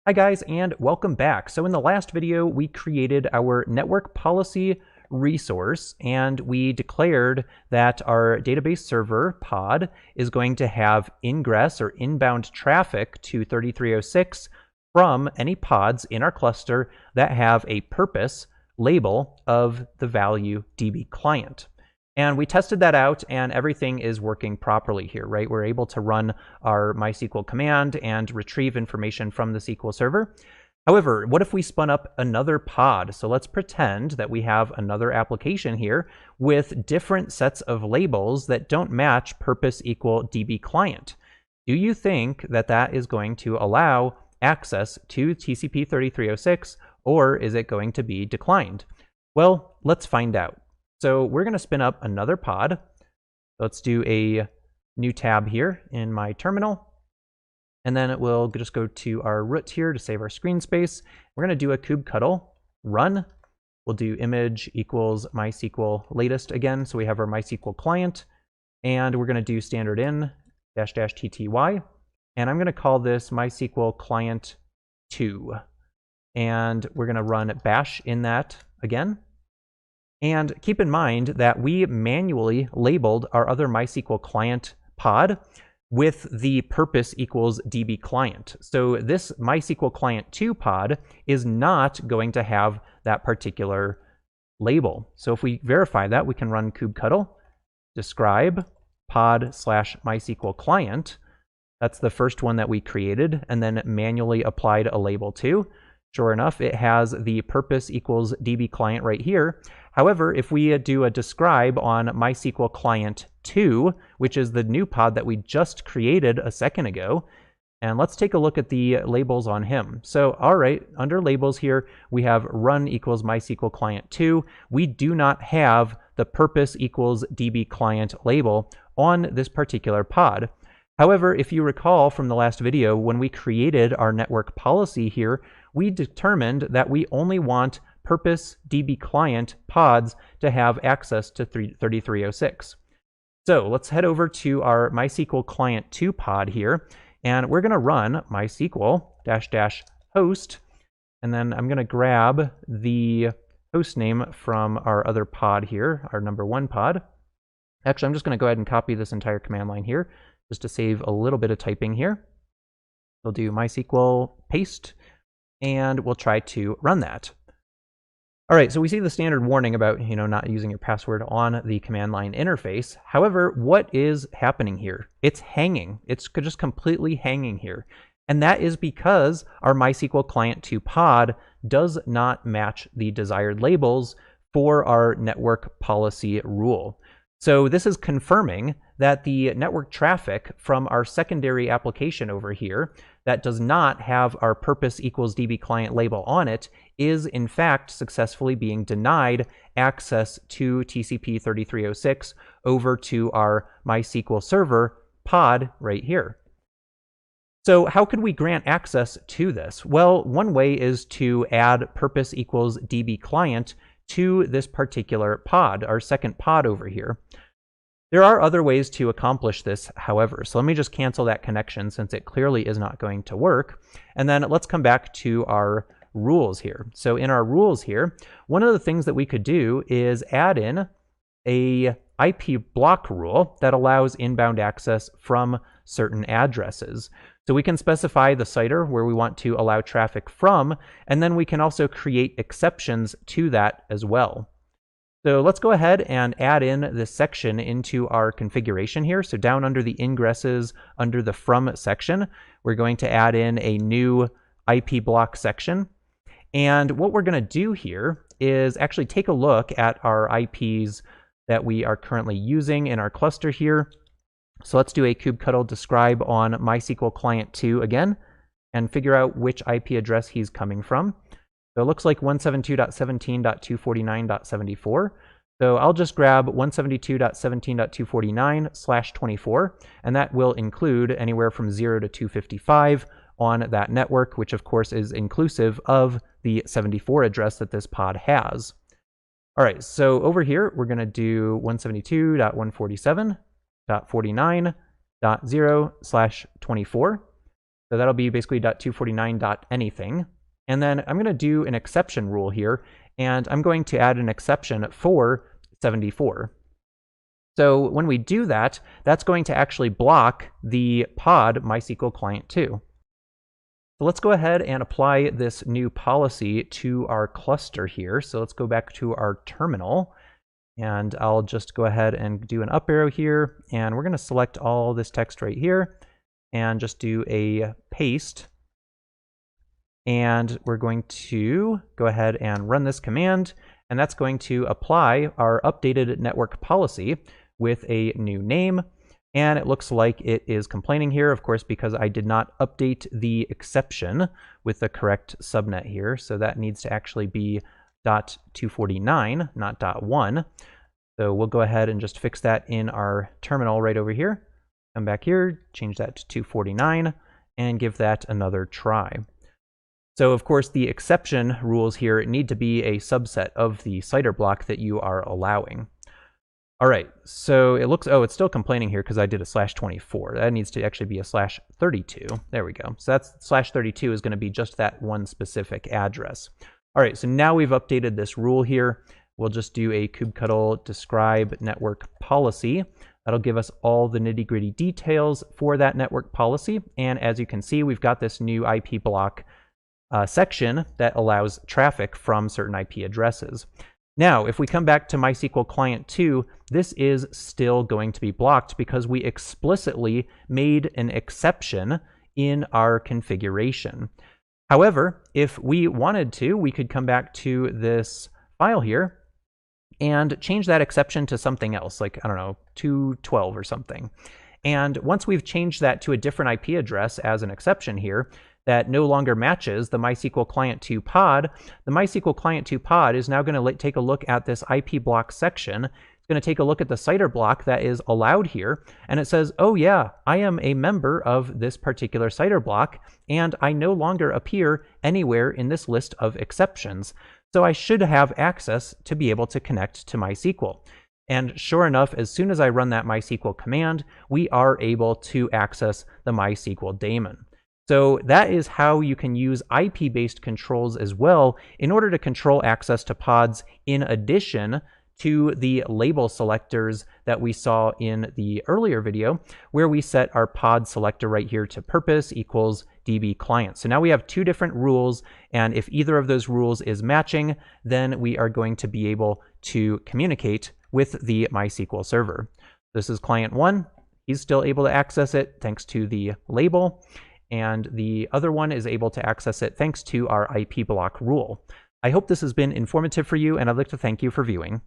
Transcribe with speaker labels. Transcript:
Speaker 1: Hi guys, and welcome back. So in the last video, we created our network policy resource, and we declared that our database server pod is going to have ingress or inbound traffic to 3306 from any pods in our cluster that have a purpose label of the value DB client. And we tested that out, and everything is working properly here, right? We're able to run our MySQL command and retrieve information from the SQL server. However, what if we spun up another pod? So let's pretend that we have another application here with different sets of labels that don't match purpose equal DB client. Do you think that that is going to allow access to TCP 3306, or is it going to be declined? Well, let's find out. So we're going to spin up another pod. Let's do a new tab here in my terminal. And then we'll just go to our root here to save our screen space. We're going to do a kubectl run. We'll do image equals MySQL latest again. So we have our MySQL client. And we're going to do standard in --tty. And I'm going to call this MySQL client 2. And we're going to run bash in that again. And keep in mind that we manually labeled our other MySQL client pod with the purpose equals DB client. So this MySQL client 2 pod is not going to have that particular label. So if we verify that, we can run kubectl describe pod/MySQL client. That's the first one that we created and then manually applied a label to. Sure enough, it has the purpose equals DB client right here. However, if we do a describe on MySQL client 2, which is the new pod that we just created a second ago, and let's take a look at the labels on him. So, all right, under labels here, we have run equals MySQL client 2. We do not have the purpose equals DB client label on this particular pod. However, if you recall from the last video, when we created our network policy here, we determined that we only want purpose DB client pods to have access to 3306. So let's head over to our MySQL client 2 pod here, and we're going to run MySQL --host, and then I'm going to grab the host name from our other pod here, our number 1 pod. Actually, I'm just going to go ahead and copy this entire command line here, just to save a little bit of typing here. We'll do MySQL paste, and we'll try to run that. All right, so we see the standard warning about not using your password on the command line interface. However, what is happening here? It's hanging. It's just completely hanging here. And that is because our MySQL client 2 pod does not match the desired labels for our network policy rule. So this is confirming that the network traffic from our secondary application over here that does not have our purpose equals DB client label on it is in fact successfully being denied access to TCP 3306 over to our MySQL server pod right here. So how could we grant access to this? Well, one way is to add purpose equals DB client to this particular pod, our second pod over here. There are other ways to accomplish this, however, so let me just cancel that connection since it clearly is not going to work. And then let's come back to our rules here. So in our rules here, one of the things that we could do is add in a IPBlock rule that allows inbound access from certain addresses. So we can specify the CIDR where we want to allow traffic from, and then we can also create exceptions to that as well. So let's go ahead and add in this section into our configuration here. So down under the ingresses, under the from section, we're going to add in a new IPBlock section. And what we're going to do here is actually take a look at our IPs that we are currently using in our cluster here. So let's do a kubectl describe on MySQL client 2 again and figure out which IP address he's coming from. So it looks like 172.17.249.74. So I'll just grab 172.17.249/24, and that will include anywhere from 0 to 255 on that network, which of course is inclusive of the 74 address that this pod has. All right, so over here, we're going to do 172.147.49.0/24. So that'll be basically .249.anything. And then I'm going to do an exception rule here, and I'm going to add an exception for 74. So when we do that, that's going to actually block the pod MySQL client 2. So let's go ahead and apply this new policy to our cluster here. So let's go back to our terminal, and I'll just go ahead and do an up arrow here, and we're going to select all this text right here and just do a paste. And we're going to go ahead and run this command, and that's going to apply our updated network policy with a new name. And it looks like it is complaining here, of course, because I did not update the exception with the correct subnet here. So that needs to actually be .249, not .1. So we'll go ahead and just fix that in our terminal right over here. Come back here, change that to 249, and give that another try. So of course, the exception rules here need to be a subset of the CIDR block that you are allowing. All right, so it looks, it's still complaining here because I did a /24. That needs to actually be a /32. There we go. So that's /32 is going to be just that one specific address. All right, so now we've updated this rule here. We'll just do a kubectl describe network policy. That'll give us all the nitty-gritty details for that network policy. And as you can see, we've got this new IPBlock section that allows traffic from certain IP addresses. Now, if we come back to MySQL Client 2, this is still going to be blocked because we explicitly made an exception in our configuration. However, if we wanted to, we could come back to this file here and change that exception to something else, like, I don't know, 212 or something. And once we've changed that to a different IP address as an exception here, that no longer matches the MySQL Client 2 pod, the MySQL Client 2 pod is now going to take a look at this IPBlock section. It's going to take a look at the CIDR block that is allowed here, and it says, oh yeah, I am a member of this particular CIDR block, and I no longer appear anywhere in this list of exceptions. So I should have access to be able to connect to MySQL. And sure enough, as soon as I run that MySQL command, we are able to access the MySQL daemon. So that is how you can use IP-based controls as well in order to control access to pods in addition to the label selectors that we saw in the earlier video, where we set our pod selector right here to purpose equals DB client. So now we have two different rules, and if either of those rules is matching, then we are going to be able to communicate with the MySQL server. This is client 1. He's still able to access it thanks to the label, and the other one is able to access it thanks to our IPBlock rule. I hope this has been informative for you, and I'd like to thank you for viewing.